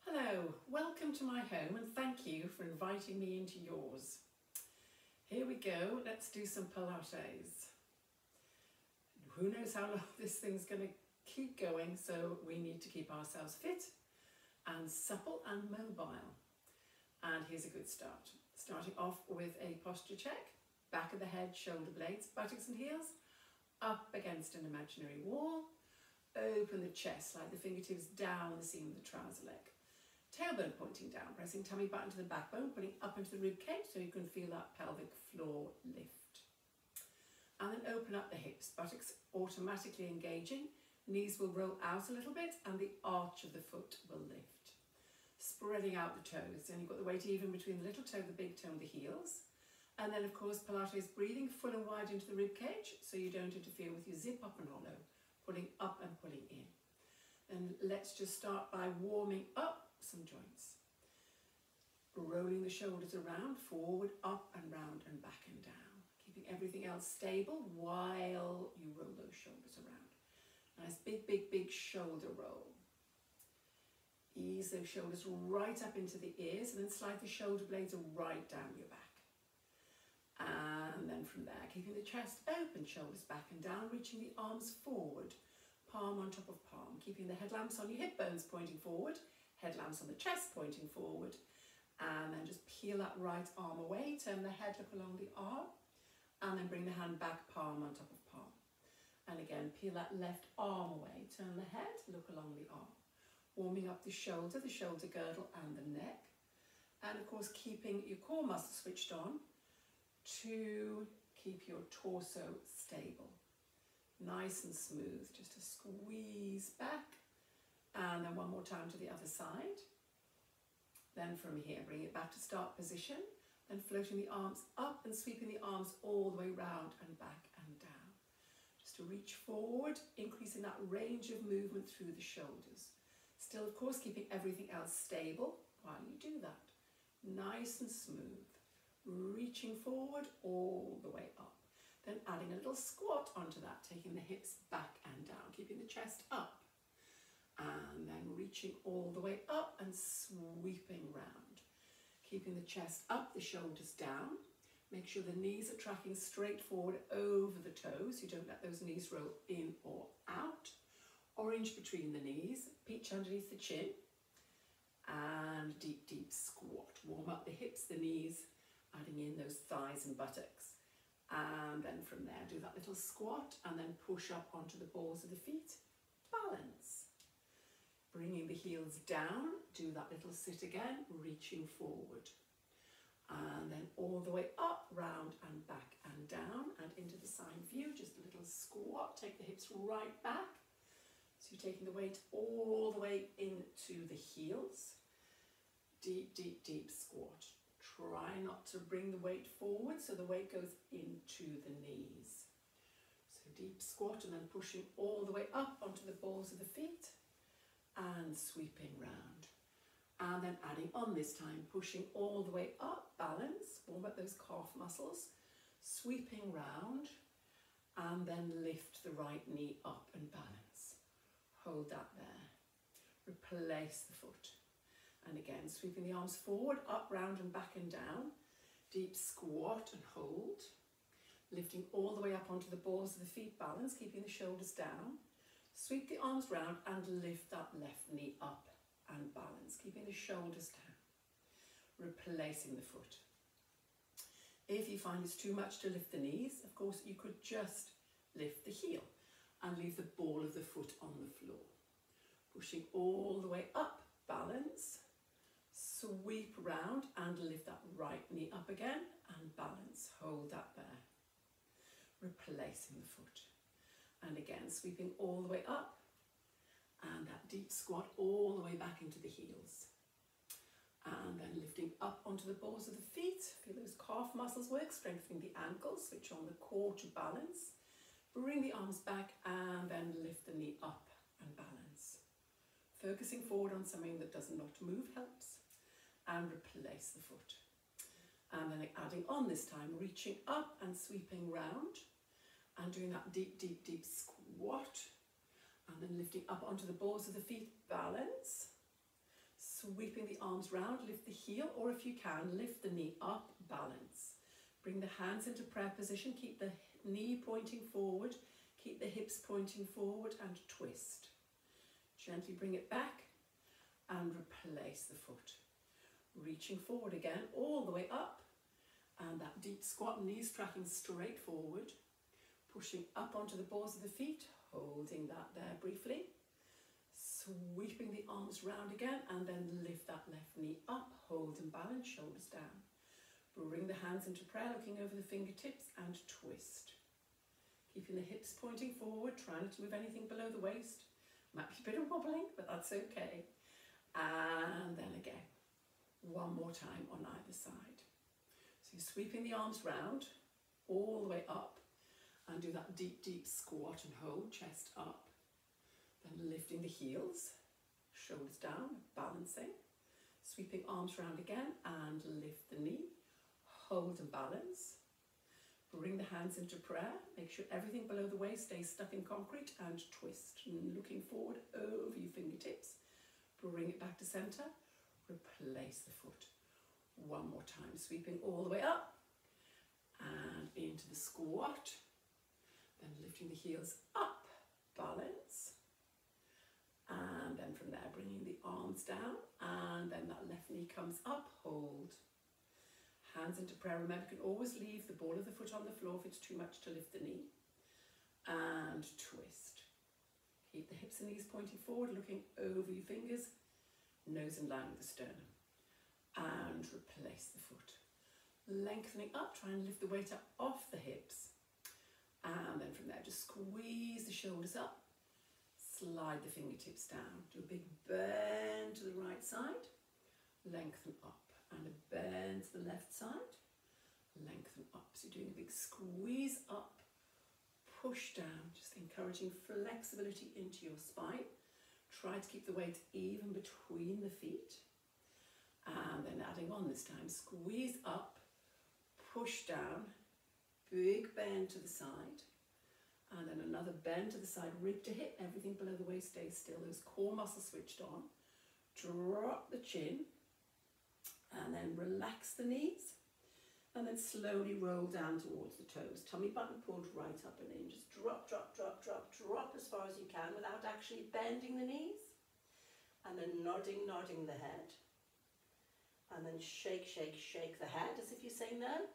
Hello, welcome to my home and thank you for inviting me into yours. Here we go, let's do some Pilates. Who knows how long this thing's going to keep going, so we need to keep ourselves fit and supple and mobile. And here's a good start. Starting off with a posture check, back of the head, shoulder blades, buttocks and heels, up against an imaginary wall. Open the chest, slide the fingertips down the seam of the trouser leg. Tailbone pointing down, pressing tummy button to the backbone, putting up into the rib cage so you can feel that pelvic floor lift. And then open up the hips, buttocks automatically engaging, knees will roll out a little bit and the arch of the foot will lift. Spreading out the toes, and you've got the weight even between the little toe, the big toe and the heels. And then of course Pilates, breathing full and wide into the rib cage so you don't interfere with your zip up and hollow, pulling up and pulling in. And let's just start by warming up some joints. Rolling the shoulders around, forward, up and round and back and down. Keeping everything else stable while you roll those shoulders around. Nice big shoulder roll. Ease those shoulders right up into the ears and then slide the shoulder blades right down your back. And then from there, keeping the chest open, shoulders back and down, reaching the arms forward, palm on top of palm, keeping the headlamps on your hip bones pointing forward, headlamps on the chest pointing forward, and then just peel that right arm away, turn the head, look along the arm, and then bring the hand back, palm on top of palm. And again, peel that left arm away, turn the head, look along the arm. Warming up the shoulder girdle and the neck. And of course, keeping your core muscles switched on to keep your torso stable. Nice and smooth, just a squeeze back. And then one more time to the other side. Then from here, bring it back to start position. Then floating the arms up and sweeping the arms all the way round and back and down. Just to reach forward, increasing that range of movement through the shoulders. Still, of course, keeping everything else stable while you do that. Nice and smooth. Reaching forward all the way up. Then adding a little squat onto that, taking the hips back and down, keeping the chest up. And then reaching all the way up and sweeping round. Keeping the chest up, the shoulders down. Make sure the knees are tracking straight forward over the toes. You don't let those knees roll in or out. Orange between the knees, peach underneath the chin. And deep squat. Warm up the hips, the knees, adding in those thighs and buttocks. And then from there, do that little squat and then push up onto the balls of the feet. Balance. Bringing the heels down, do that little sit again, reaching forward. And then all the way up, round and back and down and into the side view, just a little squat, take the hips right back. So you're taking the weight all the way into the heels. Deep squat. Try not to bring the weight forward so the weight goes into the knees. So deep squat and then pushing all the way up onto the balls of the feet. And sweeping round. And then adding on this time, pushing all the way up, balance, warm up those calf muscles, sweeping round, and then lift the right knee up and balance. Hold that there. Replace the foot. And again, sweeping the arms forward, up, round, and back and down. Deep squat and hold. Lifting all the way up onto the balls of the feet, balance, keeping the shoulders down. Sweep the arms round and lift that left knee up and balance, keeping the shoulders down, replacing the foot. If you find it's too much to lift the knees, of course, you could just lift the heel and leave the ball of the foot on the floor. Pushing all the way up, balance, sweep round and lift that right knee up again and balance, hold that there, replacing the foot. And again, sweeping all the way up and that deep squat all the way back into the heels. And then lifting up onto the balls of the feet. Feel those calf muscles work, strengthening the ankles, switch on the core to balance. Bring the arms back and then lift the knee up and balance. Focusing forward on something that does not move helps. And replace the foot. And then adding on this time, reaching up and sweeping round. And doing that deep squat. And then lifting up onto the balls of the feet, balance. Sweeping the arms round, lift the heel, or if you can, lift the knee up, balance. Bring the hands into prayer position, keep the knee pointing forward, keep the hips pointing forward and twist. Gently bring it back and replace the foot. Reaching forward again, all the way up, and that deep squat, knees tracking straight forward. Pushing up onto the balls of the feet, holding that there briefly. Sweeping the arms round again, and then lift that left knee up, hold and balance, shoulders down. Bring the hands into prayer, looking over the fingertips and twist. Keeping the hips pointing forward, trying not to move anything below the waist. Might be a bit of wobbling, but that's okay. And then again, one more time on either side. So you're sweeping the arms round, all the way up, and do that deep, deep squat and hold, chest up. Then lifting the heels, shoulders down, balancing. Sweeping arms round again and lift the knee, hold and balance. Bring the hands into prayer. Make sure everything below the waist stays stuck in concrete and twist. Looking forward over your fingertips. Bring it back to centre. Replace the foot. One more time. Sweeping all the way up and into the squat. Then lifting the heels up, balance. And then from there, bringing the arms down. And then that left knee comes up, hold. Hands into prayer. Remember, you can always leave the ball of the foot on the floor if it's too much to lift the knee. And twist. Keep the hips and knees pointing forward, looking over your fingers, nose in line with the sternum. And replace the foot. Lengthening up, try and lift the weight up off the hips. And then from there, just squeeze the shoulders up. Slide the fingertips down. Do a big bend to the right side. Lengthen up. And a bend to the left side, lengthen up. So you're doing a big squeeze up, push down, just encouraging flexibility into your spine. Try to keep the weight even between the feet. And then adding on this time, squeeze up, push down, big bend to the side. And then another bend to the side, rib to hip, everything below the waist stays still, those core muscles switched on. Drop the chin. And then relax the knees, and then slowly roll down towards the toes. Tummy button pulled right up and in. Just drop, drop, drop, drop, drop as far as you can without actually bending the knees. And then nodding the head. And then shake, shake, shake the head as if you're saying no.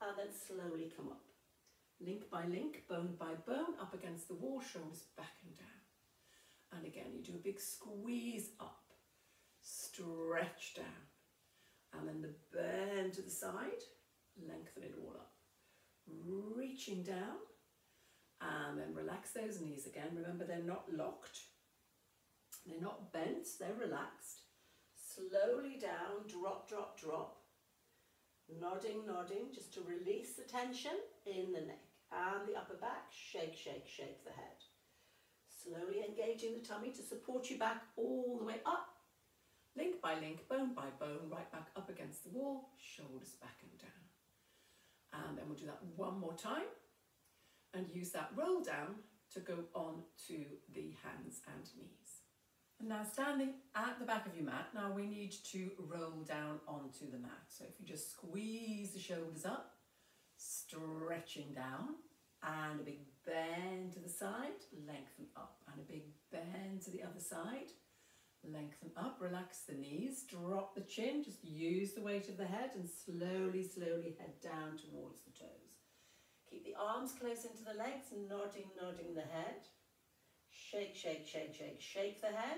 And then slowly come up. Link by link, bone by bone, up against the wall, shoulders back and down. And again, you do a big squeeze up. Stretch down, and then the bend to the side, lengthen it all up, reaching down, and then relax those knees again. Remember, they're not locked, they're not bent, they're relaxed. Slowly down, drop, drop, drop, nodding, nodding, just to release the tension in the neck and the upper back. Shake, shake, shake the head. Slowly engaging the tummy to support you back all the way up. Link by link, bone by bone, right back up against the wall, shoulders back and down. And then we'll do that one more time and use that roll down to go on to the hands and knees. And now standing at the back of your mat, now we need to roll down onto the mat. So if you just squeeze the shoulders up, stretching down, and a big bend to the side, lengthen up, and a big bend to the other side. Lengthen up, relax the knees, drop the chin, just use the weight of the head and slowly, slowly head down towards the toes. Keep the arms close into the legs, nodding, nodding the head. Shake, shake, shake, shake, shake the head.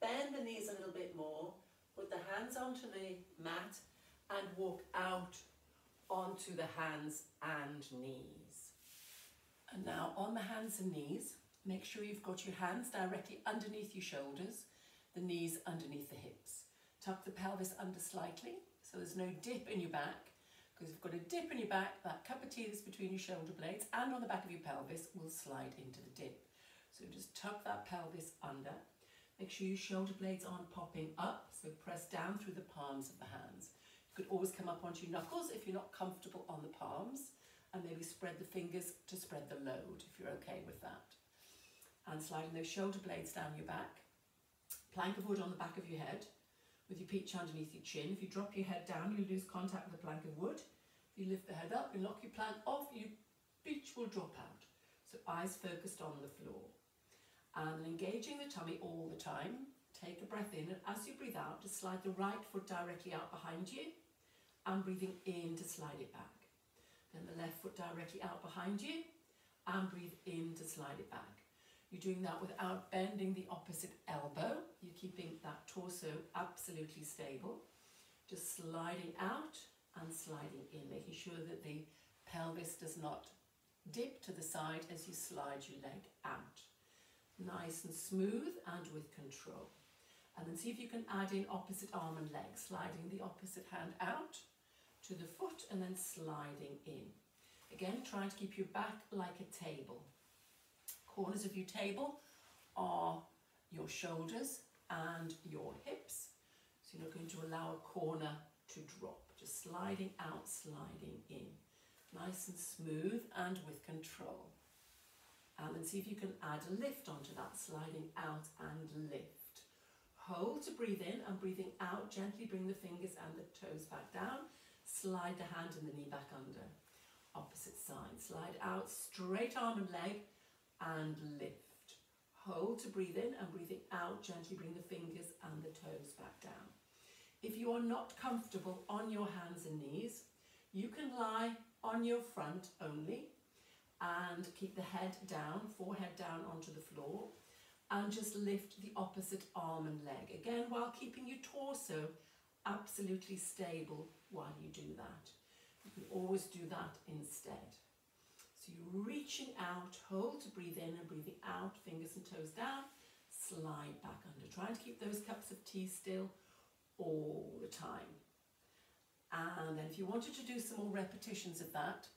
Bend the knees a little bit more, put the hands onto the mat and walk out onto the hands and knees. And now on the hands and knees, make sure you've got your hands directly underneath your shoulders, the knees underneath the hips. Tuck the pelvis under slightly, so there's no dip in your back, because if you've got a dip in your back, that cup of tea that's between your shoulder blades and on the back of your pelvis will slide into the dip. So just tuck that pelvis under. Make sure your shoulder blades aren't popping up, so press down through the palms of the hands. You could always come up onto your knuckles if you're not comfortable on the palms, and maybe spread the fingers to spread the load if you're okay with that. And sliding those shoulder blades down your back. Plank of wood on the back of your head with your peach underneath your chin. If you drop your head down, you lose contact with the plank of wood. If you lift the head up, you knock your plank off, your peach will drop out. So eyes focused on the floor. And engaging the tummy all the time. Take a breath in, and as you breathe out, just slide the right foot directly out behind you, and breathing in to slide it back. Then the left foot directly out behind you, and breathe in to slide it back. You're doing that without bending the opposite elbow. You're keeping that torso absolutely stable. Just sliding out and sliding in, making sure that the pelvis does not dip to the side as you slide your leg out. Nice and smooth and with control. And then see if you can add in opposite arm and leg, sliding the opposite hand out to the foot and then sliding in. Again, trying to keep your back like a table. Corners of your table are your shoulders and your hips. So you're not going to allow a corner to drop. Just sliding out, sliding in. Nice and smooth and with control. And then see if you can add a lift onto that, sliding out and lift. Hold to breathe in, and breathing out, gently bring the fingers and the toes back down. Slide the hand and the knee back under. Opposite side, slide out, straight arm and leg, and lift. Hold to breathe in, and breathing out, gently bring the fingers and the toes back down. If you are not comfortable on your hands and knees, you can lie on your front only, and keep the head down, forehead down onto the floor, and just lift the opposite arm and leg. Again, while keeping your torso absolutely stable while you do that. You can always do that instead. So you're reaching out, hold to breathe in, and breathing out, fingers and toes down, slide back under. Trying to keep those cups of tea still all the time. And then if you wanted to do some more repetitions of that,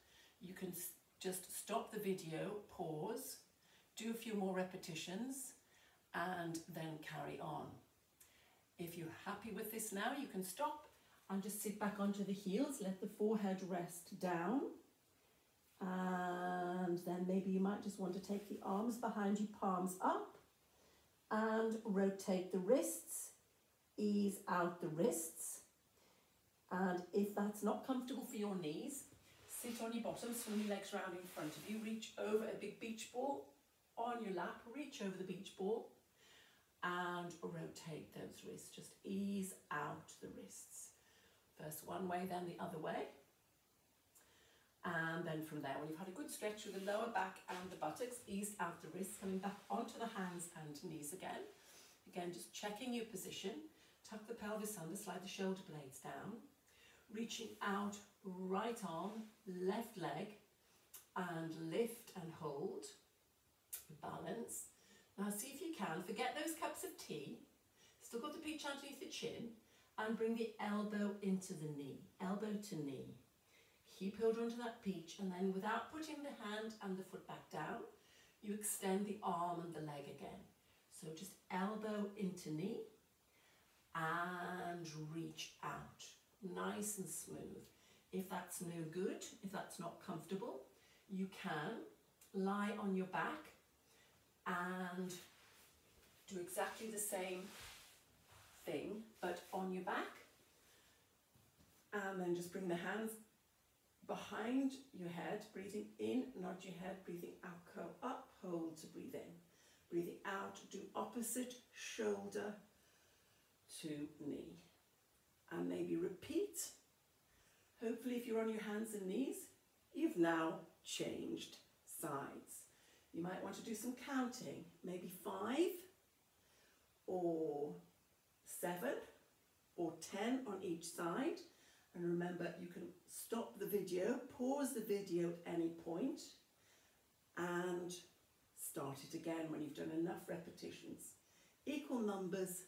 you can just stop the video, pause, do a few more repetitions, and then carry on. If you're happy with this now, you can stop and just sit back onto the heels, let the forehead rest down, and then maybe you might just want to take the arms behind you, palms up, and rotate the wrists, ease out the wrists, and if that's not comfortable for your knees, sit on your bottom, swing your legs round in front of you, reach over a big beach ball on your lap, reach over the beach ball and rotate those wrists. Just ease out the wrists. First one way, then the other way. And then from there, when you've had a good stretch through the lower back and the buttocks, ease out the wrists, coming back onto the hands and knees again. Again, just checking your position. Tuck the pelvis under, slide the shoulder blades down. Reaching out, right arm, left leg, and lift and hold. Balance. Now see if you can, forget those cups of tea, still got the peach underneath the chin, and bring the elbow into the knee, elbow to knee. Keep hold onto that peach, and then without putting the hand and the foot back down, you extend the arm and the leg again. So just elbow into knee, and reach out. Nice and smooth. If that's no good, if that's not comfortable, you can lie on your back and do exactly the same thing, but on your back, and then just bring the hands behind your head, breathing in, nod your head, breathing out, curl up, hold to breathe in. Breathing out, do opposite shoulder to knee. And maybe repeat. Hopefully if you're on your hands and knees, you've now changed sides. You might want to do some counting, maybe 5 or 7 or 10 on each side. And remember, you can stop the video, pause the video at any point, and start it again when you've done enough repetitions. Equal numbers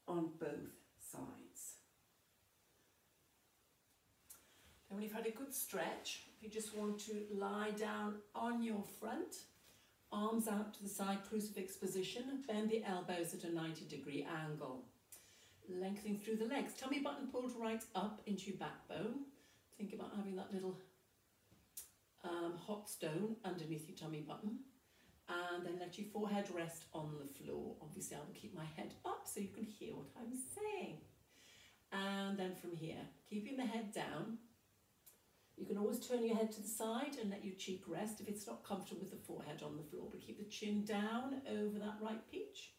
on both sides. And when you've had a good stretch, if you just want to lie down on your front, arms out to the side, crucifix position, bend the elbows at a 90-degree angle. Lengthening through the legs, tummy button pulled right up into your backbone. Think about having that little hot stone underneath your tummy button. And then let your forehead rest on the floor. Obviously I will keep my head up so you can hear what I'm saying. And then from here, keeping the head down, you can always turn your head to the side and let your cheek rest if it's not comfortable with the forehead on the floor, but keep the chin down over that right peach.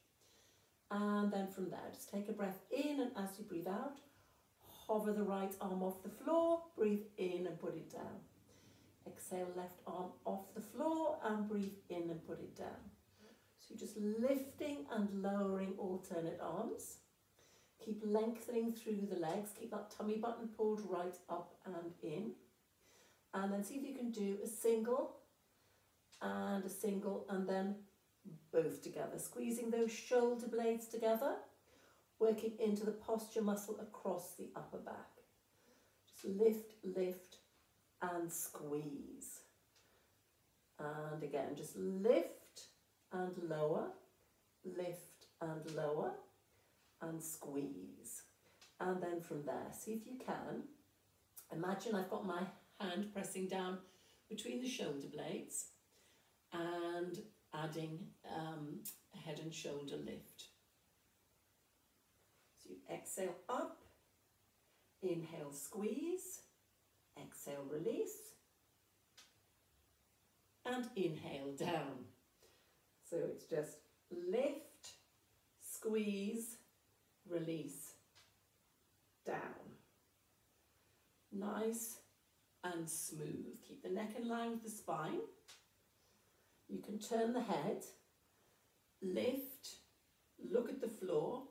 And then from there, just take a breath in, and as you breathe out, hover the right arm off the floor, breathe in and put it down. Exhale, left arm off the floor and breathe in and put it down. So you're just lifting and lowering alternate arms. Keep lengthening through the legs, keep that tummy button pulled right up and in. And then see if you can do a single, and then both together. Squeezing those shoulder blades together, working into the posture muscle across the upper back. Just lift, lift, and squeeze. And again, just lift and lower, and squeeze. And then from there, see if you can, imagine I've got my hand pressing down between the shoulder blades and adding a head and shoulder lift. So you exhale up, inhale, squeeze, exhale, release, and inhale, down. So it's just lift, squeeze, release, down. Nice and smooth. Keep the neck in line with the spine. You can turn the head, lift, look at the floor,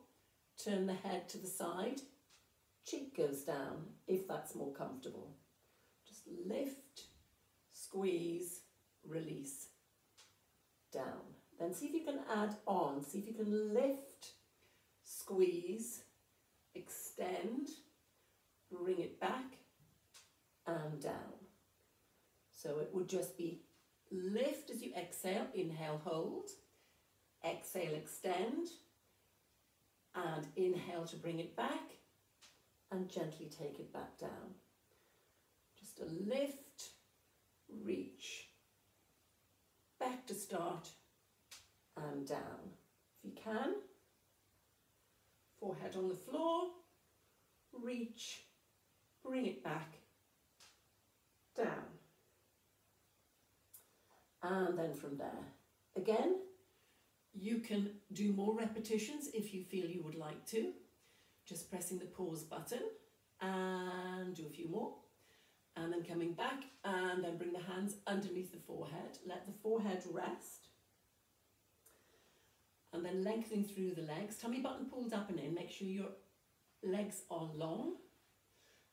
turn the head to the side, cheek goes down if that's more comfortable. Just lift, squeeze, release, down. Then see if you can add on, see if you can lift, squeeze, extend, bring it back and down. So it would just be lift as you exhale, inhale, hold, exhale, extend, and inhale to bring it back and gently take it back down. Just a lift, reach, back to start and down. If you can, forehead on the floor, reach, bring it back, down. And then from there, again, you can do more repetitions if you feel you would like to. Just pressing the pause button and do a few more. And then coming back and then bring the hands underneath the forehead. Let the forehead rest. And then lengthening through the legs. Tummy button pulled up and in. Make sure your legs are long.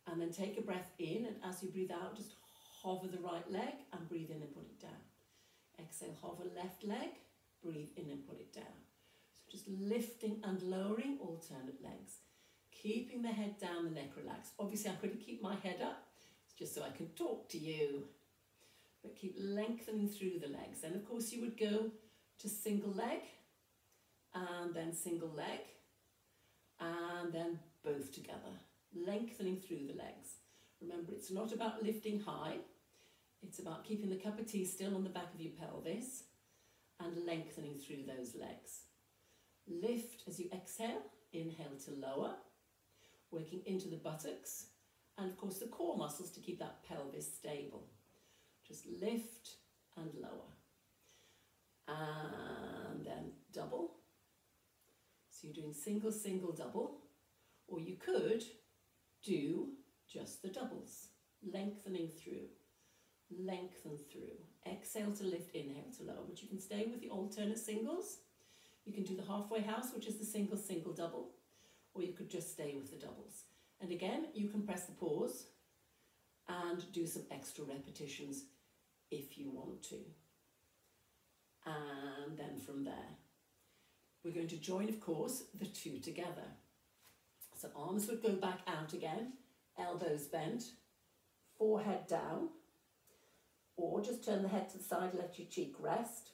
And then take a breath in, and as you breathe out, just hover the right leg and breathe in and put it down. Exhale, hover left leg, breathe in and put it down. So just lifting and lowering alternate legs. Keeping the head down, the neck relaxed. Obviously I'm going to keep my head up, just so I can talk to you. But keep lengthening through the legs. Then of course you would go to single leg, and then single leg, and then both together. Lengthening through the legs. Remember, it's not about lifting high, it's about keeping the cup of tea still on the back of your pelvis and lengthening through those legs. Lift as you exhale, inhale to lower, working into the buttocks and of course the core muscles to keep that pelvis stable. Just lift and lower. And then double. So you're doing single, single, double, or you could do just the doubles, lengthening through, lengthen through. Exhale to lift, inhale to lower, but you can stay with the alternate singles. You can do the halfway house, which is the single, single, double, or you could just stay with the doubles. And again, you can press the pause and do some extra repetitions if you want to. And then from there, we're going to join, of course, the two together. So arms would go back out again, elbows bent, forehead down, or just turn the head to the side, let your cheek rest.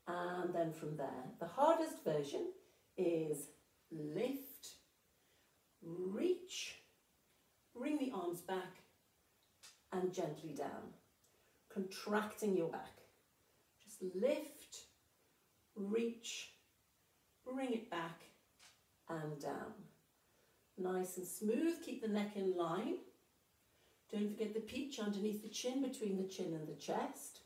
And then from there, the hardest version is lift, reach, bring the arms back and gently down, contracting your back. Just lift, reach, bring it back and down. Nice and smooth, keep the neck in line. Don't forget the peach underneath the chin, between the chin and the chest.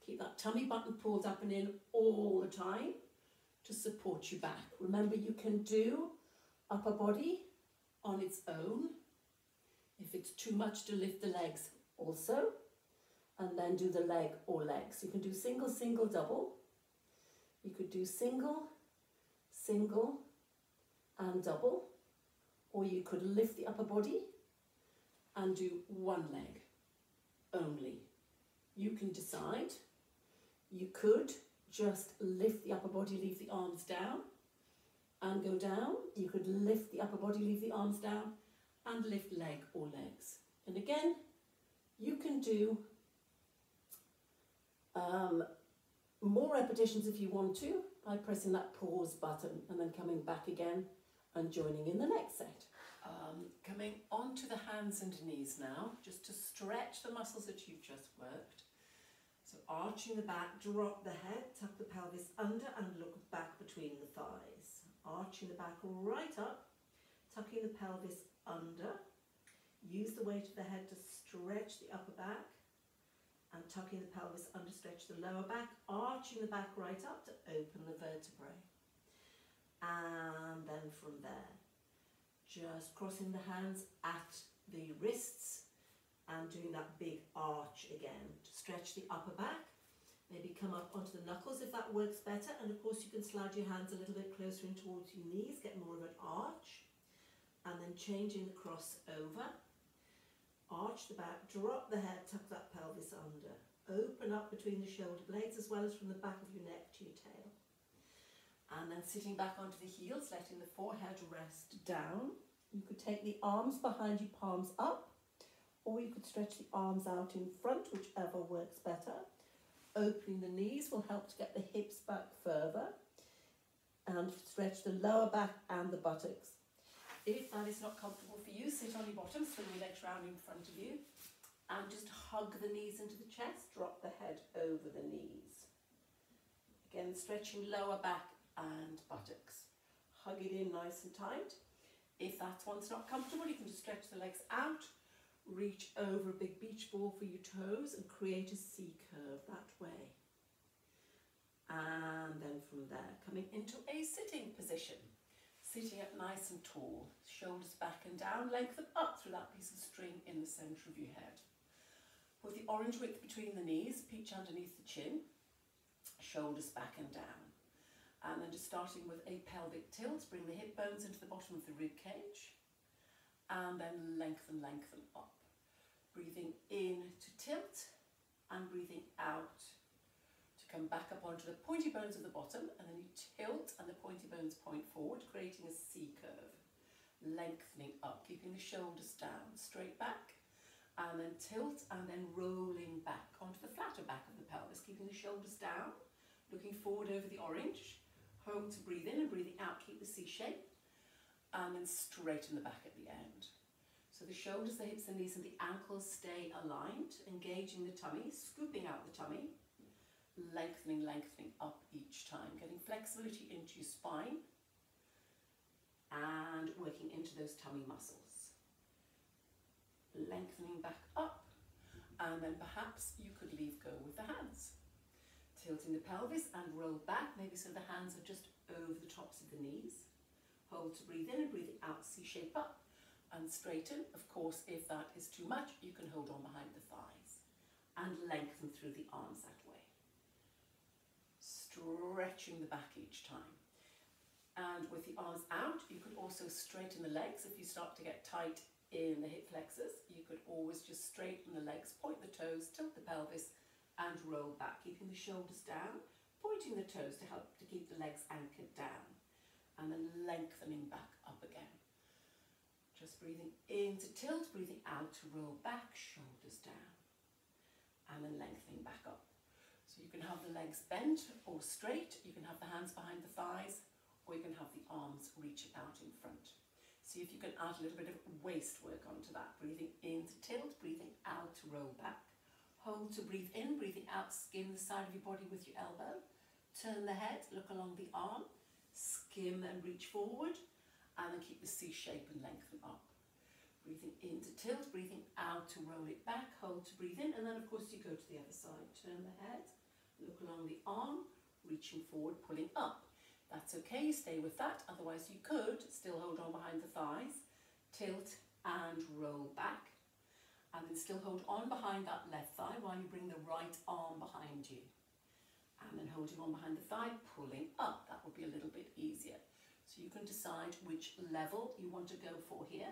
Keep that tummy button pulled up and in all the time to support you back. Remember, you can do upper body on its own. If it's too much to lift the legs also, and then do the leg or legs. You can do single, single, double. You could do single, single, and double. Or you could lift the upper body and do one leg only. You can decide. You could just lift the upper body, leave the arms down and go down. You could lift the upper body, leave the arms down and lift leg or legs. And again, you can do more repetitions if you want to by pressing that pause button and then coming back again and joining in the next set. Coming onto the hands and knees now, just to stretch the muscles that you've just worked. So arching the back, drop the head, tuck the pelvis under and look back between the thighs. Arching the back right up, tucking the pelvis under. Use the weight of the head to stretch the upper back and tucking the pelvis under, stretch the lower back, arching the back right up to open the vertebrae. And then from there, just crossing the hands at the wrists and doing that big arch again to stretch the upper back. Maybe come up onto the knuckles if that works better. And of course you can slide your hands a little bit closer in towards your knees, get more of an arch. And then changing the cross over. Arch the back, drop the head, tuck that pelvis under. Open up between the shoulder blades as well as from the back of your neck to your tail. And then sitting back onto the heels, letting the forehead rest down. You could take the arms behind you, palms up, or you could stretch the arms out in front, whichever works better. Opening the knees will help to get the hips back further and stretch the lower back and the buttocks. If that is not comfortable for you, sit on your bottom, swing your legs round in front of you and just hug the knees into the chest, drop the head over the knees. Again, stretching lower back and buttocks. Hug it in nice and tight. If that one's not comfortable, you can just stretch the legs out, reach over a big beach ball for your toes and create a C curve that way. And then from there, coming into a sitting position. Sitting up nice and tall, shoulders back and down, lengthen up through that piece of string in the centre of your head. With the orange width between the knees, peach underneath the chin, shoulders back and down. And then just starting with a pelvic tilt, bring the hip bones into the bottom of the rib cage. And then lengthen, lengthen up. Breathing in to tilt and breathing out to come back up onto the pointy bones of the bottom, and then you tilt and the pointy bones point forward, creating a C curve. Lengthening up, keeping the shoulders down, straight back, and then tilt and then rolling back onto the flatter back of the pelvis, keeping the shoulders down, looking forward over the orange. Hold to breathe in and breathing out, keep the C shape, and then straighten the back at the end. So the shoulders, the hips, the knees and the ankles stay aligned, engaging the tummy, scooping out the tummy, lengthening, lengthening up each time, getting flexibility into your spine and working into those tummy muscles. Lengthening back up, and then perhaps you could leave go with the hands. Tilting the pelvis and roll back, maybe so the hands are just over the tops of the knees. Hold to breathe in and breathing out, C shape up and straighten. Of course, if that is too much, you can hold on behind the thighs and lengthen through the arms that way. Stretching the back each time. And with the arms out, you could also straighten the legs. If you start to get tight in the hip flexors, you could always just straighten the legs, point the toes, tilt the pelvis, and roll back, keeping the shoulders down, pointing the toes to help to keep the legs anchored down, and then lengthening back up again. Just breathing in to tilt, breathing out to roll back, shoulders down, and then lengthening back up. So you can have the legs bent or straight, you can have the hands behind the thighs, or you can have the arms reaching out in front. See if you can add a little bit of waist work onto that. Breathing in to tilt, breathing out to roll back. hold to breathe in, breathing out, skim the side of your body with your elbow. Turn the head, look along the arm, skim and reach forward, and then keep the C shape and lengthen up. Breathing in to tilt, breathing out to roll it back, hold to breathe in, and then of course you go to the other side. Turn the head, look along the arm, reaching forward, pulling up. That's okay, stay with that, otherwise you could still hold on behind the thighs, tilt and roll back, and then still hold on behind that left thigh while you bring the right arm behind you. And then holding on behind the thigh, pulling up. That will be a little bit easier. So you can decide which level you want to go for here.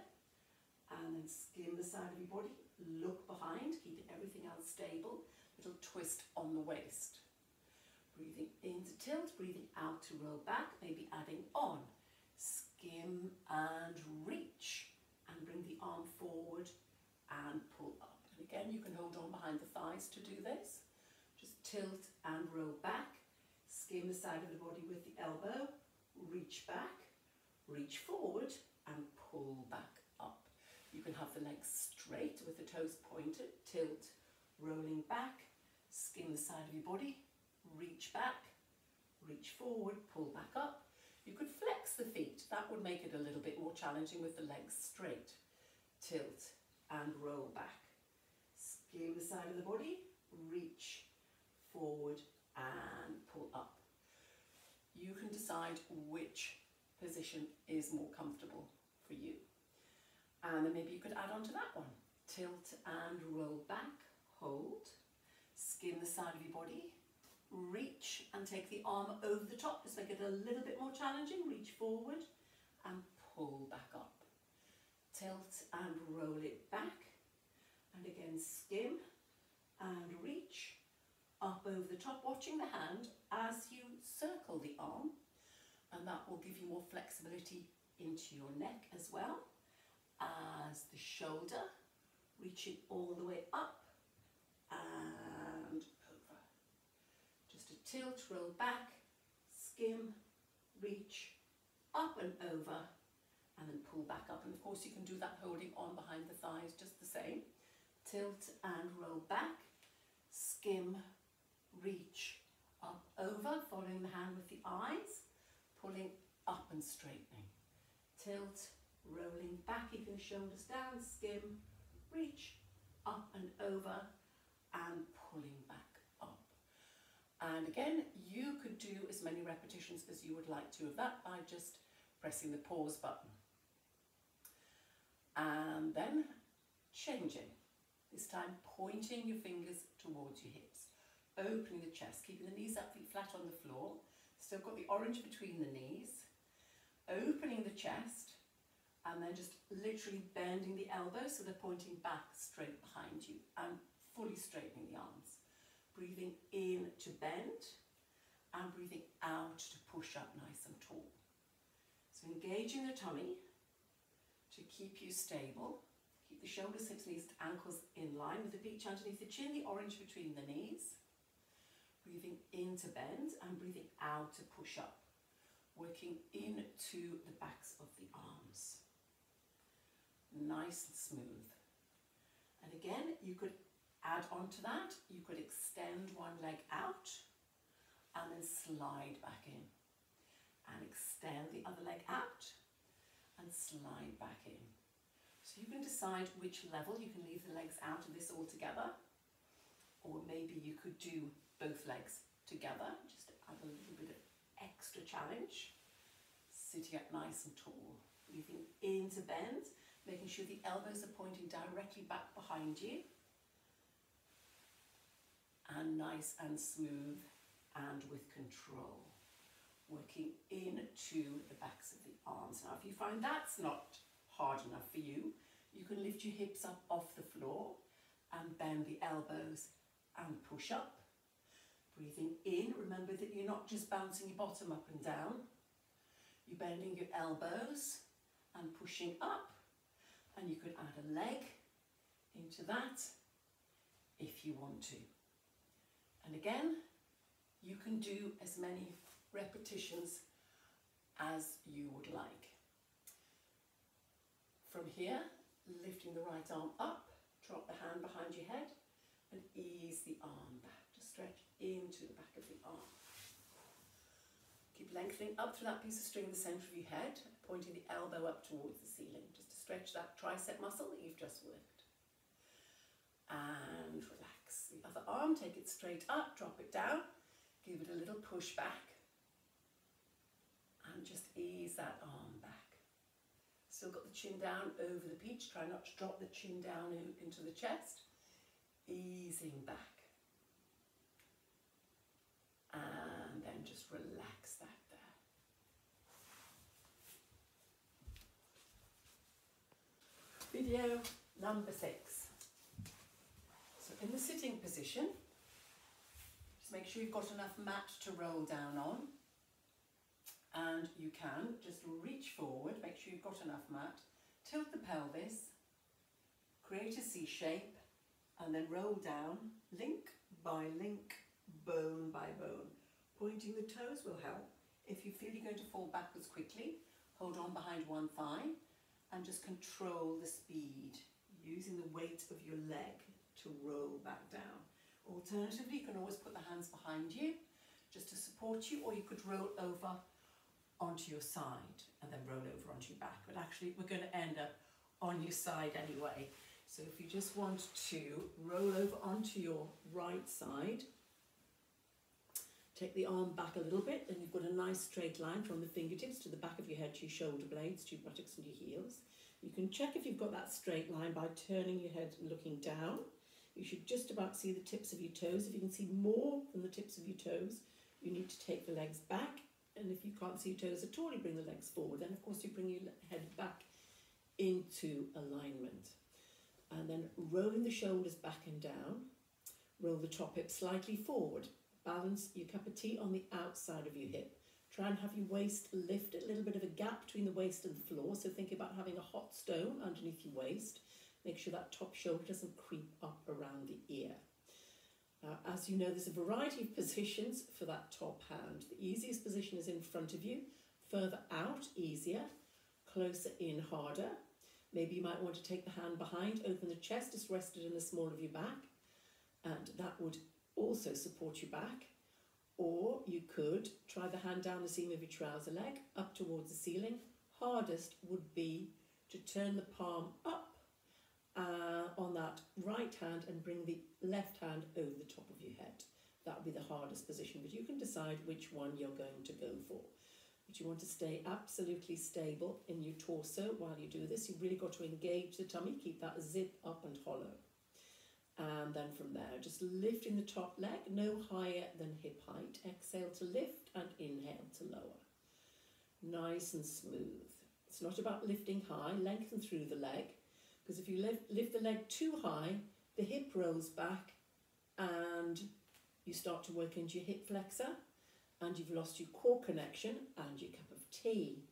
And then skim the side of your body, look behind, keeping everything else stable, little twist on the waist. Breathing in to tilt, breathing out to roll back, maybe adding on. Skim and reach, and bring the arm forward and pull up. And again, you can hold on behind the thighs to do this. Just tilt and roll back, skim the side of the body with the elbow, reach back, reach forward and pull back up. You can have the legs straight with the toes pointed, tilt, rolling back, skim the side of your body, reach back, reach forward, pull back up. You could flex the feet, that would make it a little bit more challenging with the legs straight. Tilt and roll back. Skim the side of the body, reach forward and pull up. You can decide which position is more comfortable for you. And then maybe you could add on to that one. Tilt and roll back, hold, skim the side of your body, reach and take the arm over the top, just make it a little bit more challenging, reach forward and pull back up. Tilt and roll it back, and again skim and reach, up over the top, watching the hand as you circle the arm, and that will give you more flexibility into your neck as well as the shoulder, reaching all the way up and over. Just a tilt, roll back, skim, reach, up and over, and then pull back up. And of course you can do that holding on behind the thighs just the same. Tilt and roll back, skim, reach, up, over, following the hand with the eyes, pulling up and straightening. Tilt, rolling back, keeping the shoulders down, skim, reach, up and over, and pulling back up. And again, you could do as many repetitions as you would like to of that by just pressing the pause button. And then changing, this time pointing your fingers towards your hips, opening the chest, keeping the knees up, feet flat on the floor, still got the orange between the knees, opening the chest, and then just literally bending the elbows so they're pointing back straight behind you and fully straightening the arms. Breathing in to bend and breathing out to push up nice and tall. So engaging the tummy to keep you stable. Keep the shoulders, hips, knees, ankles in line with the beach underneath the chin, the orange between the knees. Breathing in to bend and breathing out to push up. Working into the backs of the arms. Nice and smooth. And again, you could add on to that. You could extend one leg out and then slide back in. And extend the other leg out and slide back in. So you can decide which level. You can leave the legs out of this all together, or maybe you could do both legs together, just to add a little bit of extra challenge. Sitting up nice and tall. Breathing in to bend, making sure the elbows are pointing directly back behind you. And nice and smooth and with control. Working into the backs of the arms. Now, if you find that's not hard enough for you, you can lift your hips up off the floor and bend the elbows and push up. Breathing in, remember that you're not just bouncing your bottom up and down. You're bending your elbows and pushing up. And you could add a leg into that if you want to. And again, you can do as many repetitions as you would like. From here, lifting the right arm up, drop the hand behind your head, and ease the arm back. Just stretch into the back of the arm. Keep lengthening up through that piece of string in the centre of your head, pointing the elbow up towards the ceiling, just to stretch that tricep muscle that you've just worked. And relax the other arm, take it straight up, drop it down, give it a little push back, and just ease that arm back. Still got the chin down over the peach, try not to drop the chin down into the chest, easing back. And then just relax that there. Video number 6. So in the sitting position, just make sure you've got enough mat to roll down on. And you can just reach forward, make sure you've got enough mat, tilt the pelvis, create a C shape, and then roll down, link by link, bone by bone. Pointing the toes will help. If you feel you're going to fall backwards quickly, hold on behind one thigh and just control the speed, using the weight of your leg to roll back down. Alternatively, you can always put the hands behind you just to support you, or you could roll over onto your side and then roll over onto your back. But actually, we're going to end up on your side anyway. So if you just want to roll over onto your right side, take the arm back a little bit, then you've got a nice straight line from the fingertips to the back of your head, to your shoulder blades, to your buttocks and your heels. You can check if you've got that straight line by turning your head and looking down. You should just about see the tips of your toes. If you can see more than the tips of your toes, you need to take the legs back. And if you can't see your toes at all, you bring the legs forward. Then, of course, you bring your head back into alignment. And then rolling the shoulders back and down, roll the top hip slightly forward. Balance your cup of tea on the outside of your hip. Try and have your waist lifted, a little bit of a gap between the waist and the floor. So think about having a hot stone underneath your waist. Make sure that top shoulder doesn't creep up around the ear. As you know, there's a variety of positions for that top hand. The easiest position is in front of you, further out, easier, closer in, harder. Maybe you might want to take the hand behind, open the chest, just rest it in the small of your back, and that would also support your back. Or you could try the hand down the seam of your trouser leg, up towards the ceiling. Hardest would be to turn the palm up on that right hand and bring the left hand over the top of your head. That would be the hardest position, but you can decide which one you're going to go for. But you want to stay absolutely stable in your torso while you do this. You've really got to engage the tummy, keep that zip up and hollow. And then from there, just lifting the top leg, no higher than hip height. Exhale to lift and inhale to lower. Nice and smooth. It's not about lifting high, lengthen through the leg, because if you lift the leg too high, the hip rolls back and you start to work into your hip flexor and you've lost your core connection and your cup of tea.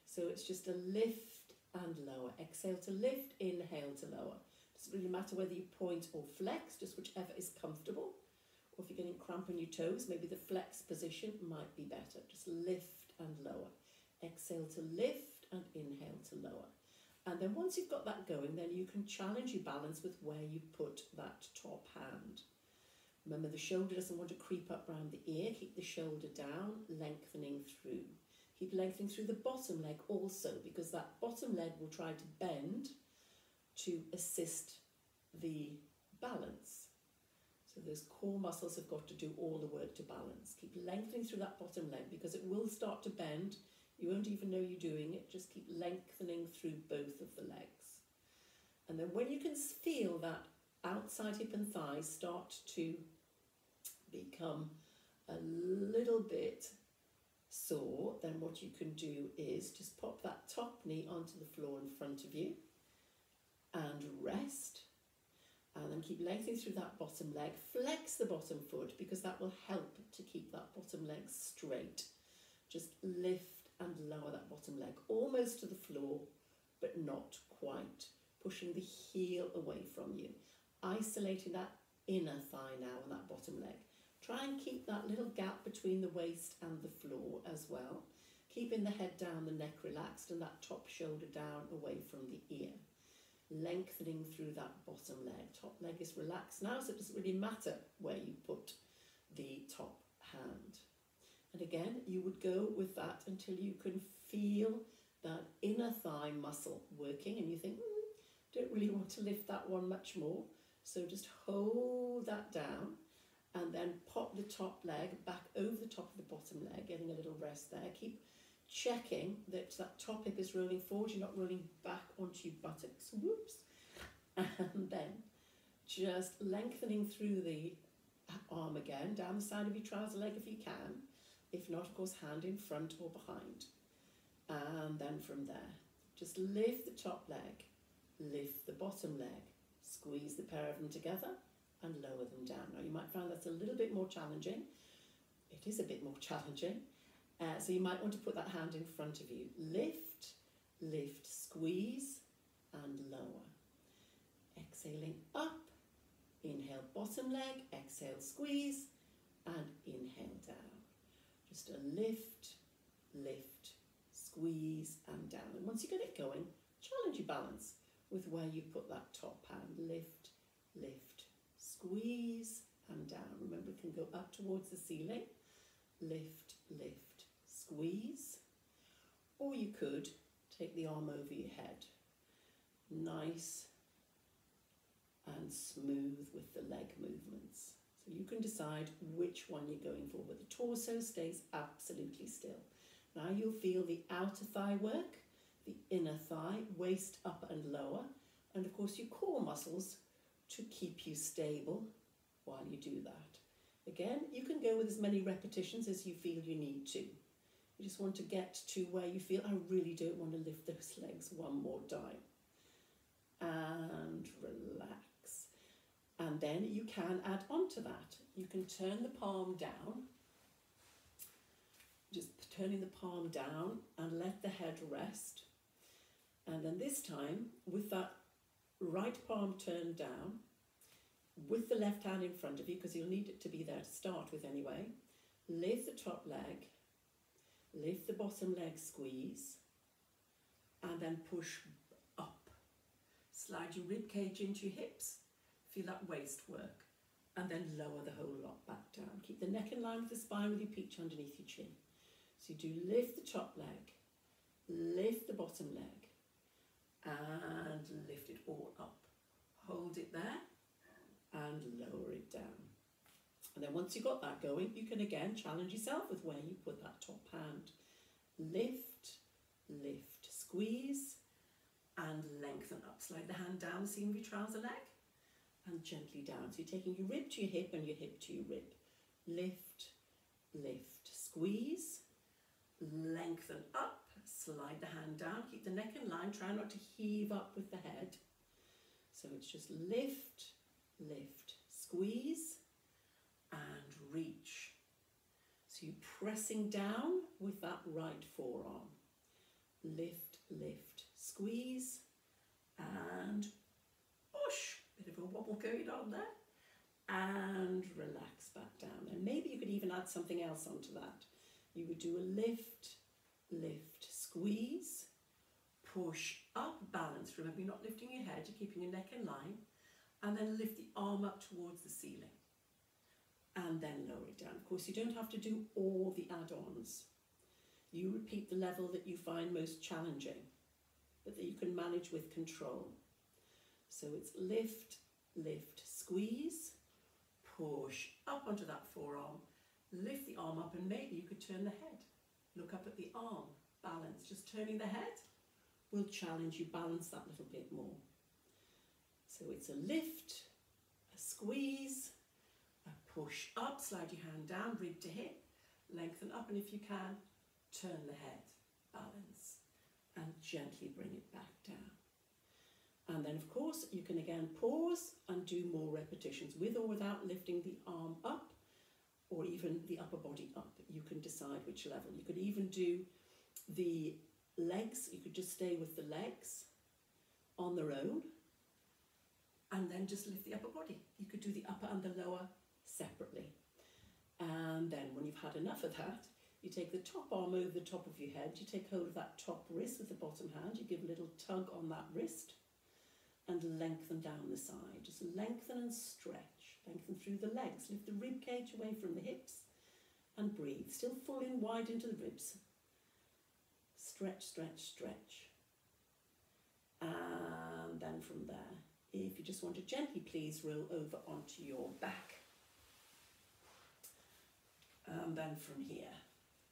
So it's just a lift and lower. Exhale to lift, inhale to lower. Doesn't really matter whether you point or flex, just whichever is comfortable. Or if you're getting cramp in your toes, maybe the flex position might be better. Just lift and lower. Exhale to lift and inhale to lower. And then once you've got that going, then you can challenge your balance with where you put that top hand. Remember, the shoulder doesn't want to creep up around the ear. Keep the shoulder down, lengthening through. Keep lengthening through the bottom leg also, because that bottom leg will try to bend to assist the balance. So those core muscles have got to do all the work to balance. Keep lengthening through that bottom leg because it will start to bend. You won't even know you're doing it. Just keep lengthening through both of the legs. And then when you can feel that outside hip and thighs start to become a little bit sore, then what you can do is just pop that top knee onto the floor in front of you and rest. And then keep lengthening through that bottom leg. Flex the bottom foot because that will help to keep that bottom leg straight. Just lift and lower that bottom leg almost to the floor, but not quite. Pushing the heel away from you. Isolating that inner thigh now on that bottom leg. Try and keep that little gap between the waist and the floor as well. Keeping the head down, the neck relaxed, and that top shoulder down away from the ear. lengthening through that bottom leg. Top leg is relaxed now, so it doesn't really matter where you put the top hand. And again, you would go with that until you can feel that inner thigh muscle working, and you think, don't really want to lift that one much more. So just hold that down and then pop the top leg back over the top of the bottom leg, getting a little rest there. Keep checking that that top hip is rolling forward, you're not rolling back onto your buttocks. Whoops. And then just lengthening through the arm again, down the side of your trouser leg if you can. If not, of course, hand in front or behind. And then from there, just lift the top leg, lift the bottom leg, squeeze the pair of them together and lower them down. Now, you might find that's a little bit more challenging. It is a bit more challenging. So you might want to put that hand in front of you. Lift, lift, squeeze and lower. Exhaling up, inhale bottom leg, exhale squeeze and inhale down. Just a lift, lift, squeeze and down. And once you get it going, challenge your balance with where you put that top hand. Lift, lift, squeeze and down. Remember, it can go up towards the ceiling. Lift, lift, squeeze. Or you could take the arm over your head. Nice and smooth with the leg movements. So you can decide which one you're going for, but the torso stays absolutely still. Now you'll feel the outer thigh work, the inner thigh, waist up and lower, and of course your core muscles to keep you stable while you do that. Again, you can go with as many repetitions as you feel you need to. You just want to get to where you feel, I really don't want to lift those legs one more time. And relax. And then you can add on to that. You can turn the palm down, just turning the palm down and let the head rest. And then this time, with that right palm turned down, with the left hand in front of you, because you'll need it to be there to start with anyway, lift the top leg, lift the bottom leg, squeeze, and then push up. Slide your rib cage into your hips, feel that waist work, and then lower the whole lot back down. Keep the neck in line with the spine with your peach underneath your chin. So you do lift the top leg, lift the bottom leg, and lift it all up. Hold it there and lower it down. And then once you've got that going, you can again challenge yourself with where you put that top hand. Lift, lift, squeeze, and lengthen up. Slide the hand down the seam of your trouser leg and gently down. So you're taking your rib to your hip and your hip to your rib. Lift, lift, squeeze, lengthen up, slide the hand down, keep the neck in line, try not to heave up with the head. So it's just lift, lift, squeeze, and reach. So you're pressing down with that right forearm. Lift, lift, squeeze, and push. Bit of a wobble going on there. And relax back down. And maybe you could even add something else onto that. You would do a lift, lift, squeeze, push up, balance. Remember, you're not lifting your head, you're keeping your neck in line. And then lift the arm up towards the ceiling. And then lower it down. Of course, you don't have to do all the add-ons. You repeat the level that you find most challenging, but that you can manage with control. So it's lift, lift, squeeze, push up onto that forearm, lift the arm up, and maybe you could turn the head. Look up at the arm, balance. Just turning the head will challenge you, balance that little bit more. So it's a lift, a squeeze, a push up, slide your hand down, rib to hip, lengthen up, and if you can, turn the head, balance, and gently bring it back down. And then of course you can again pause and do more repetitions with or without lifting the arm up or even the upper body up. You can decide which level. You could even do the legs, you could just stay with the legs on their own and then just lift the upper body. You could do the upper and the lower separately. And then when you've had enough of that, you take the top arm over the top of your head, you take hold of that top wrist with the bottom hand, you give a little tug on that wrist, and lengthen down the side. Just lengthen and stretch. Lengthen through the legs. Lift the rib cage away from the hips and breathe. Still full in wide into the ribs. Stretch, stretch, stretch. And then from there, if you just want to gently please roll over onto your back. And then from here,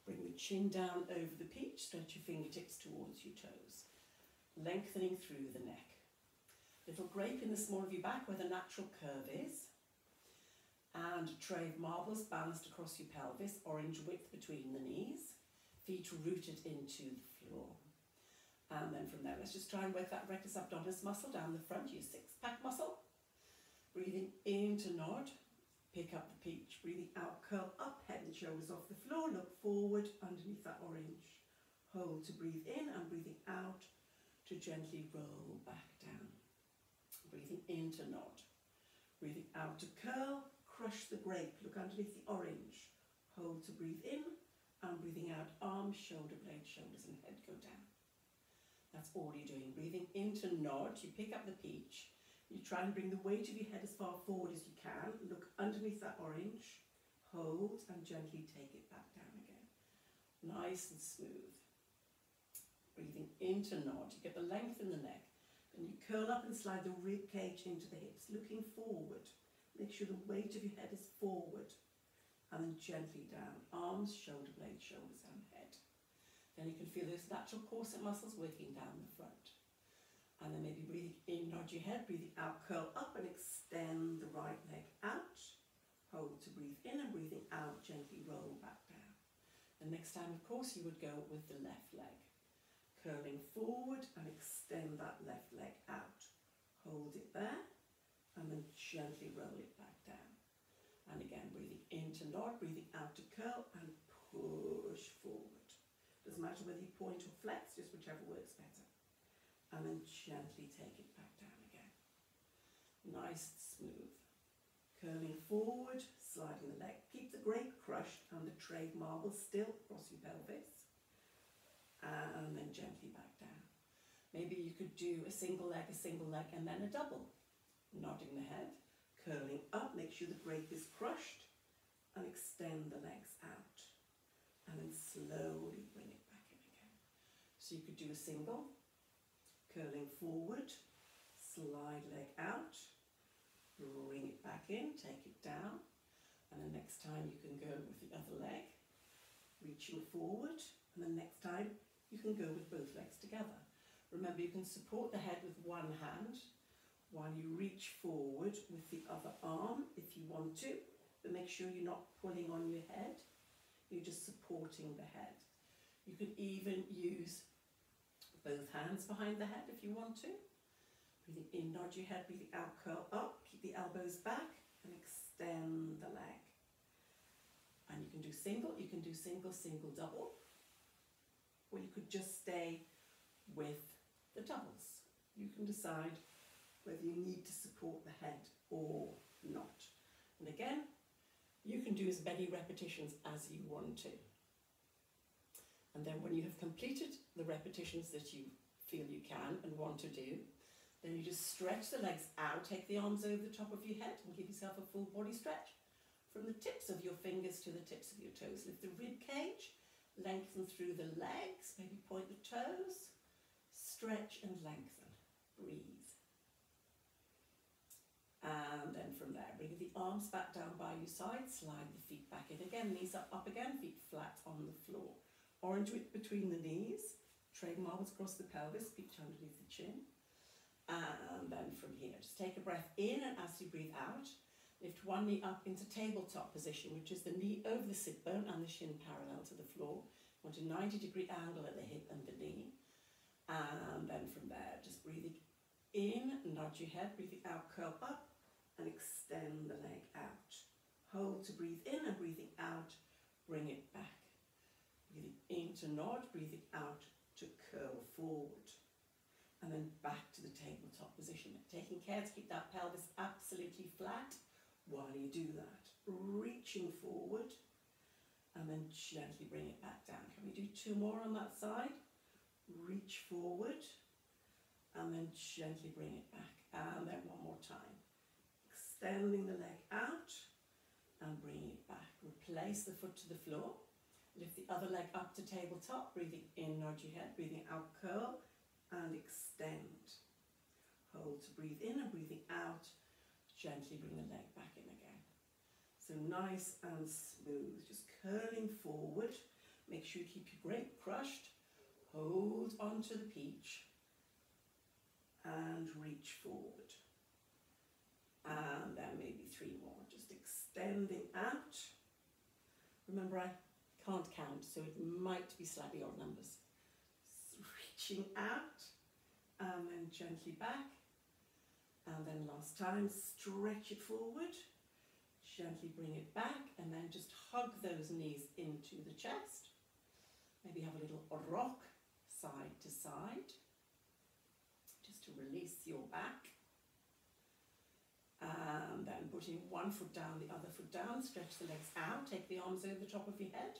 bring the chin down over the peach, stretch your fingertips towards your toes, lengthening through the neck. Little grape in the small of your back where the natural curve is, and a tray of marbles balanced across your pelvis, orange width between the knees, feet rooted into the floor. And then from there, let's just try and work that rectus abdominis muscle down the front, your six-pack muscle. Breathing in to nod, pick up the peach. Breathing out, curl up, head and shoulders off the floor, look forward underneath that orange. Hold to breathe in, and breathing out to gently roll back down. Breathing in to nod. Breathing out to curl, crush the grape, look underneath the orange. Hold to breathe in, and breathing out, arms, shoulder blades, shoulders and head go down. That's all you're doing. Breathing in to nod, you pick up the peach. You try and bring the weight of your head as far forward as you can. Look underneath that orange. Hold and gently take it back down again. Nice and smooth. Breathing in to nod. You get the length in the neck. Then you curl up and slide the rib cage into the hips, looking forward. Make sure the weight of your head is forward. And then gently down. Arms, shoulder blades, shoulders and head. Then you can feel those natural corset muscles working down the front. And then maybe breathing in, nod your head, breathing out, curl up and extend the right leg out. Hold to breathe in, and breathing out, gently roll back down. The next time, of course, you would go with the left leg. Curling forward and extend that left leg out. Hold it there and then gently roll it back down. And again, breathing in to nod, breathing out to curl and push forward. Doesn't matter whether you point or flex, just whichever works better. And then gently take it back down again. Nice and smooth. Curling forward, sliding the leg. Keep the grape crushed and the tray of marbles still across your pelvis. And then gently back down. Maybe you could do a single leg, and then a double. Nodding the head, curling up, make sure the grape is crushed, and extend the legs out. And then slowly bring it back in again. So you could do a single, curling forward, slide leg out, bring it back in, take it down, and the next time you can go with the other leg, reaching forward, and the next time you can go with both legs together. Remember, you can support the head with one hand while you reach forward with the other arm if you want to, but make sure you're not pulling on your head. You're just supporting the head. You can even use both hands behind the head if you want to. Breathing in, nod your head, breathing out, curl up, keep the elbows back and extend the leg. And you can do single, single, double, or you could just stay with the doubles. You can decide whether you need to support the head or not. And again, you can do as many repetitions as you want to. And then when you have completed the repetitions that you feel you can and want to do, then you just stretch the legs out, take the arms over the top of your head and give yourself a full body stretch. From the tips of your fingers to the tips of your toes. Lift the rib cage, lengthen through the legs, maybe point the toes, stretch and lengthen. Breathe. And then from there, bring the arms back down by your side, slide the feet back in again, knees up again, feet flat on the floor. Orange width between the knees, tray marbles across the pelvis, peach underneath the chin. And then from here, just take a breath in, and as you breathe out, lift one knee up into tabletop position, which is the knee over the sit bone and the shin parallel to the floor. Want a 90-degree angle at the hip and the knee. And then from there, just breathing in, nod your head, breathing out, curl up, and extend the leg out. Hold to breathe in, and breathing out, bring it back. Breathing in to nod, breathing out to curl forward. And then back to the tabletop position. Taking care to keep that pelvis absolutely flat while you do that. Reaching forward, and then gently bring it back down. Can we do two more on that side? Reach forward, and then gently bring it back. And then one more time. Extending the leg out and bringing it back. Replace the foot to the floor. Lift the other leg up to tabletop. Breathing in, nod your head. Breathing out, curl and extend. Hold to breathe in and breathing out. Gently bring the leg back in again. So nice and smooth. Just curling forward. Make sure you keep your grape crushed. Hold onto the peach. And reach forward. And then maybe 3 more. Just extending out. Remember, I can't count, so it might be slightly odd numbers. Reaching out. And then gently back. And then last time, stretch it forward. Gently bring it back. And then just hug those knees into the chest. Maybe have a little rock side to side. Just to release your back. And then putting one foot down, the other foot down. Stretch the legs out. Take the arms over the top of your head.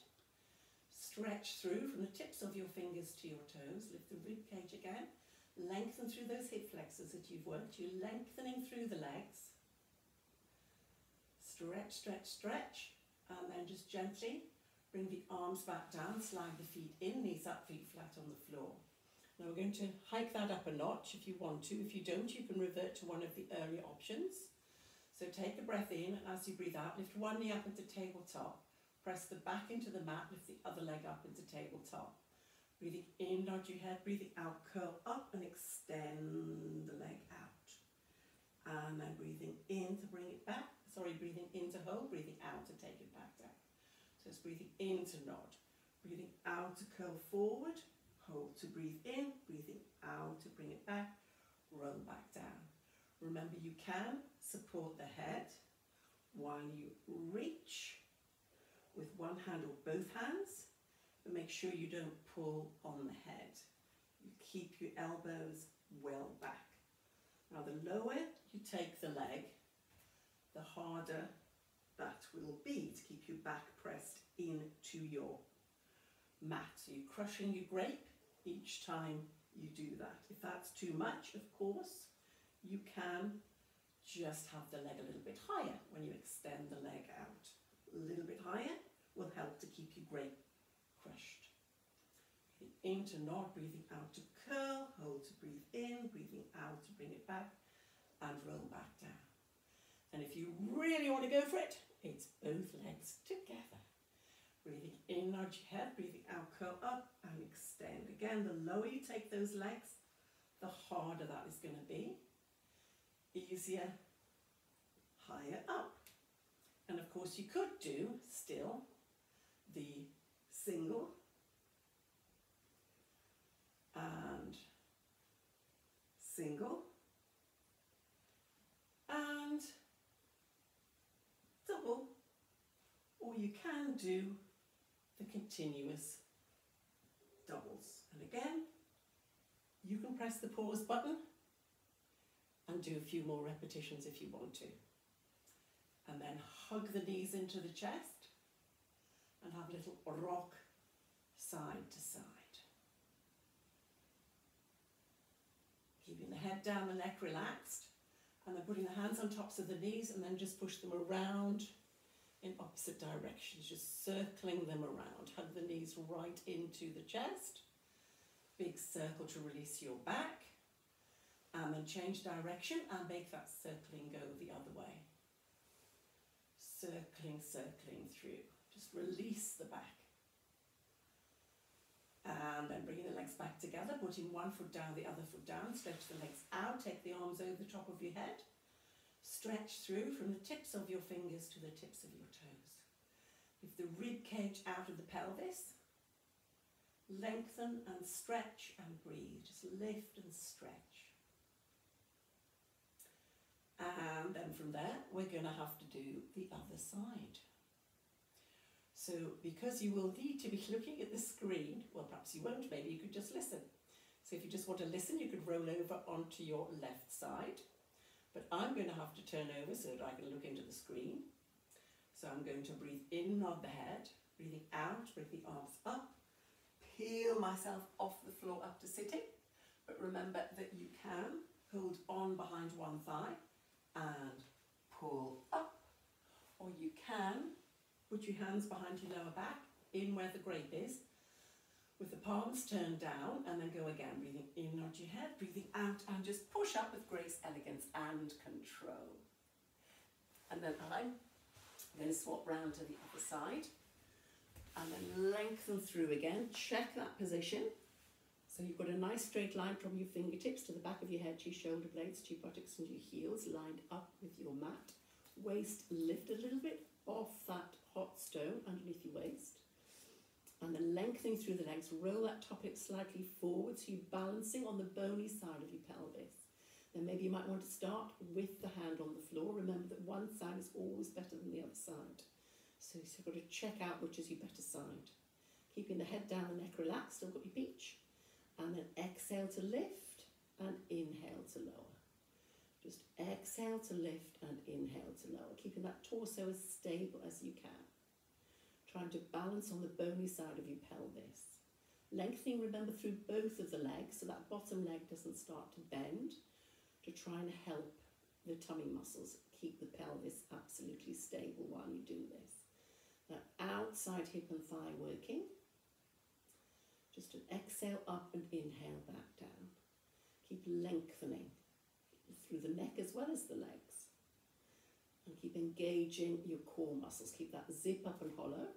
Stretch through from the tips of your fingers to your toes. Lift the rib cage again. Lengthen through those hip flexors that you've worked. You're lengthening through the legs. Stretch, stretch, stretch. And then just gently bring the arms back down. Slide the feet in, knees up, feet flat on the floor. Now we're going to hike that up a notch if you want to. If you don't, you can revert to one of the earlier options. So take a breath in, and as you breathe out, lift one knee up into tabletop. Press the back into the mat, lift the other leg up into tabletop. Breathing in, nod your head. Breathing out, curl up and extend the leg out. And then breathing in to bring it back. Sorry, breathing in to hold, breathing out to take it back down. So it's breathing in to nod. Breathing out to curl forward. Hold to breathe in, breathing out to bring it back, roll back down. Remember, you can support the head while you reach with one hand or both hands, but make sure you don't pull on the head. You keep your elbows well back. Now, the lower you take the leg, the harder that will be to keep your back pressed into your mat. So you're crushing your grape each time you do that. If that's too much, of course, you can just have the leg a little bit higher when you extend the leg out. A little bit higher will help to keep your grape crushed. Breathing in to nod, breathing out to curl, hold to breathe in, breathing out to bring it back, and roll back down. And if you really want to go for it, it's both legs together. Breathing in, nod your head, breathing out, curl up and extend. Again, the lower you take those legs, the harder that is going to be. Easier, higher up. And of course you could do still the single and single and double, or you can do the continuous doubles. And again, you can press the pause button and do a few more repetitions if you want to. And then hug the knees into the chest and have a little rock side to side. Keeping the head down, the neck relaxed, and then putting the hands on tops of the knees and then just push them around in opposite directions, just circling them around. Hug the knees right into the chest. Big circle to release your back. And then change direction and make that circling go the other way. Circling, circling through. Just release the back. And then bringing the legs back together, putting one foot down, the other foot down. Stretch the legs out, take the arms over the top of your head. Stretch through from the tips of your fingers to the tips of your toes. Lift the rib cage out of the pelvis. Lengthen and stretch and breathe. Just lift and stretch. And then from there, we're going to have to do the other side. So because you will need to be looking at the screen, well, perhaps you won't, maybe you could just listen. So if you just want to listen, you could roll over onto your left side. But I'm going to have to turn over so that I can look into the screen. So I'm going to breathe in, nod the head, breathing out, bring the arms up, peel myself off the floor up to sitting. But remember that you can hold on behind one thigh and pull up. Or you can put your hands behind your lower back, in where the grape is, with the palms turned down, and then go again, breathing in, nod your head, breathing out, and just push up with grace, elegance, and control. And then I'm going to swap round to the other side, and then lengthen through again. Check that position. So you've got a nice straight line from your fingertips to the back of your head, to your shoulder blades, to your buttocks and your heels, lined up with your mat. Waist lift a little bit off that hot stone underneath your waist. And then lengthening through the legs, roll that top hip slightly forward, so you're balancing on the bony side of your pelvis. Then maybe you might want to start with the hand on the floor. Remember that one side is always better than the other side. So you've got to check out which is your better side. Keeping the head down, the neck relaxed, still got your beach. And then exhale to lift and inhale to lower. Just exhale to lift and inhale to lower, keeping that torso as stable as you can. Trying to balance on the bony side of your pelvis. Lengthening, remember, through both of the legs, so that bottom leg doesn't start to bend, to try and help the tummy muscles keep the pelvis absolutely stable while you do this. That outside hip and thigh working. Just an exhale up and inhale back down. Keep lengthening through the neck as well as the legs. And keep engaging your core muscles. Keep that zip up and hollow.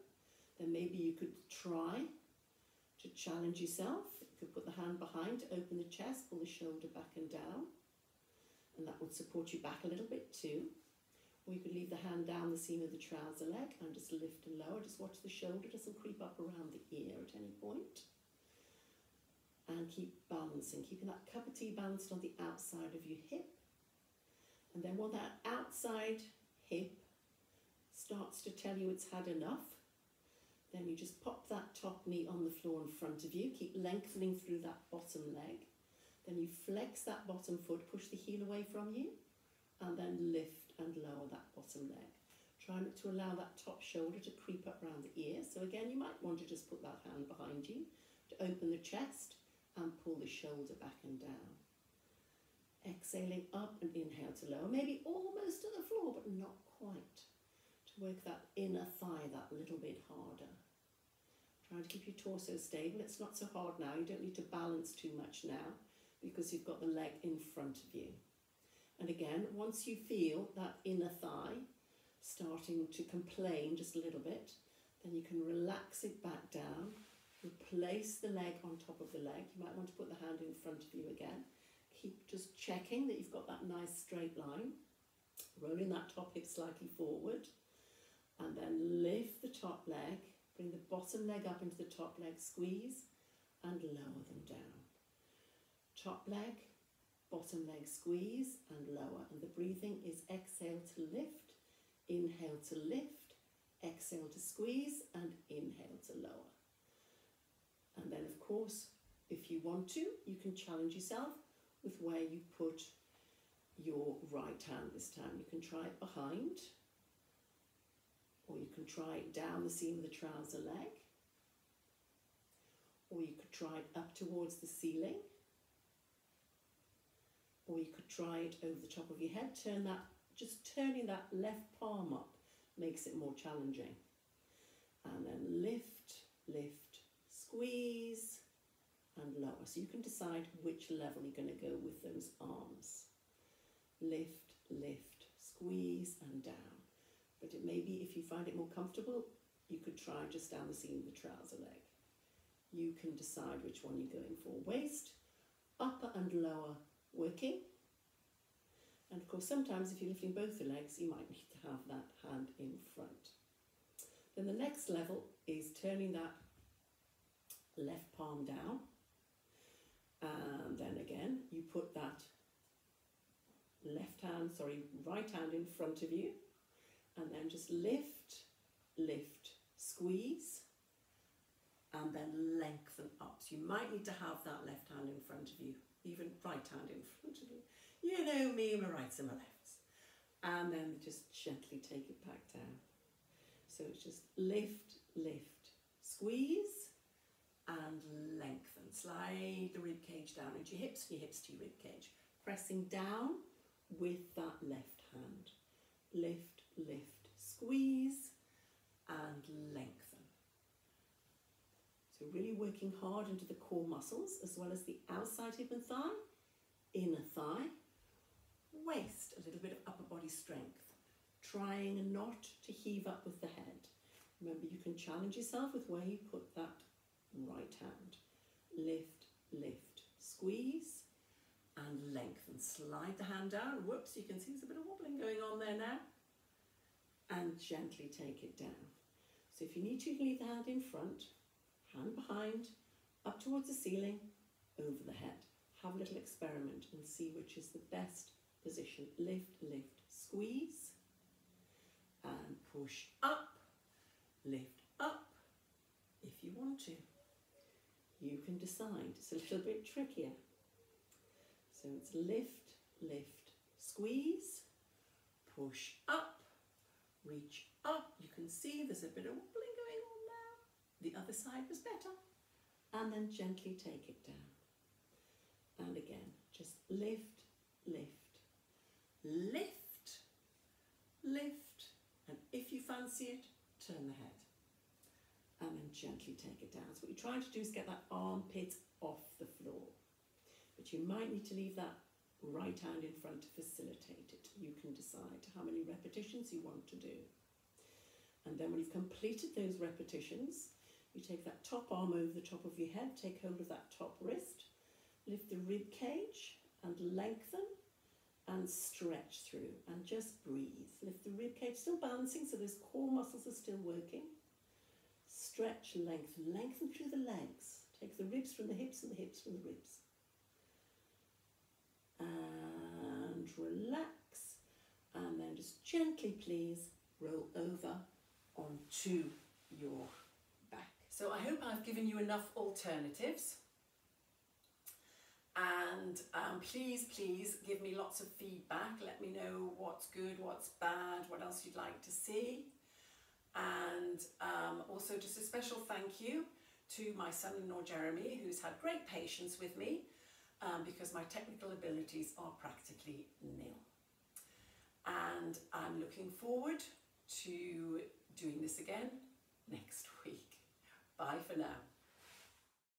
Then maybe you could try to challenge yourself. You could put the hand behind to open the chest, pull the shoulder back and down. And that would support you back a little bit too. Or you could leave the hand down the seam of the trouser leg and just lift and lower. Just watch the shoulder doesn't creep up around the ear at any point. And keep balancing, keeping that cup of tea balanced on the outside of your hip. And then when that outside hip starts to tell you it's had enough, then you just pop that top knee on the floor in front of you. Keep lengthening through that bottom leg. Then you flex that bottom foot, push the heel away from you, and then lift and lower that bottom leg. Try not to allow that top shoulder to creep up around the ear. So again, you might want to just put that hand behind you to open the chest and pull the shoulder back and down. Exhaling up and inhale to lower, maybe almost to the floor, but not quite. To work that inner thigh that little bit harder. Trying to keep your torso stable. It's not so hard now. You don't need to balance too much now because you've got the leg in front of you. And again, once you feel that inner thigh starting to complain just a little bit, then you can relax it back down. Replace the leg on top of the leg. You might want to put the hand in front of you again. Keep just checking that you've got that nice straight line. Rolling that top hip slightly forward. And then lift the top leg. Bring the bottom leg up into the top leg. Squeeze and lower them down. Top leg, bottom leg, squeeze and lower. And the breathing is exhale to lift, inhale to lift, exhale to squeeze and inhale to lower. And then, of course, if you want to, you can challenge yourself with where you put your right hand this time. You can try it behind, or you can try it down the seam of the trouser leg, or you could try it up towards the ceiling, or you could try it over the top of your head. Just turning that left palm up makes it more challenging. And then lift, lift, squeeze and lower. So you can decide which level you're going to go with those arms. Lift, lift, squeeze and down. But it may be, if you find it more comfortable, you could try just down the seam of the trouser leg. You can decide which one you're going for. Waist, upper and lower working. And of course, sometimes if you're lifting both the legs, you might need to have that hand in front. Then the next level is turning that left palm down, and then again you put that right hand in front of you, and then just lift, lift, squeeze, and then lengthen up. So you might need to have that left hand in front of you, even right hand in front of you. You know me, my rights and my lefts. And then just gently take it back down. So it's just lift, lift, squeeze, and lengthen. Slide the rib cage down into your hips to your rib cage. pressing down with that left hand. Lift, lift, squeeze and lengthen. So really working hard into the core muscles as well as the outside hip and thigh, inner thigh, waist, a little bit of upper body strength, trying not to heave up with the head. Remember, you can challenge yourself with where you put that right hand. Lift, lift, squeeze and lengthen. Slide the hand down. Whoops, you can see there's a bit of wobbling going on there now. And gently take it down. So if you need to, you can leave the hand in front, hand behind, up towards the ceiling, over the head. Have a little experiment and see which is the best position. Lift, lift, squeeze and push up, lift up if you want to. You can decide. It's a little bit trickier. So it's lift, lift, squeeze, push up, reach up. You can see there's a bit of wobbling going on now. The other side was better. And then gently take it down. And again, just lift, lift, lift, lift. And if you fancy it, turn the head. And then gently take it down. So what you're trying to do is get that armpit off the floor. But you might need to leave that right hand in front to facilitate it. You can decide how many repetitions you want to do. And then when you've completed those repetitions, you take that top arm over the top of your head, take hold of that top wrist, lift the rib cage and lengthen and stretch through and just breathe. Lift the rib cage, still balancing so those core muscles are still working. Stretch, lengthen, lengthen through the legs. Take the ribs from the hips and the hips from the ribs. And relax. And then just gently, please, roll over onto your back. So I hope I've given you enough alternatives. And please give me lots of feedback. Let me know what's good, what's bad, what else you'd like to see. And also just a special thank you to my son-in-law Jeremy, who's had great patience with me because my technical abilities are practically nil. And I'm looking forward to doing this again next week. Bye for now.